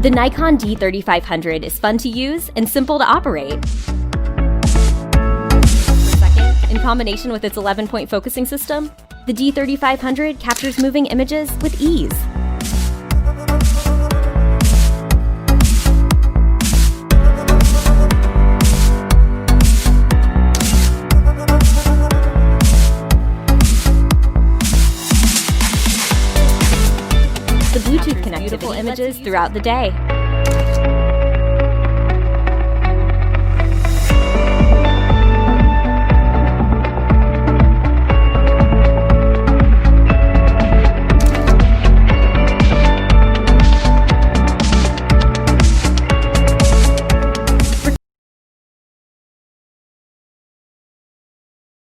The Nikon D3500 is fun to use and simple to operate. In combination with its 11-point focusing system, the D3500 captures moving images with ease. The Bluetooth connectivity images throughout the day.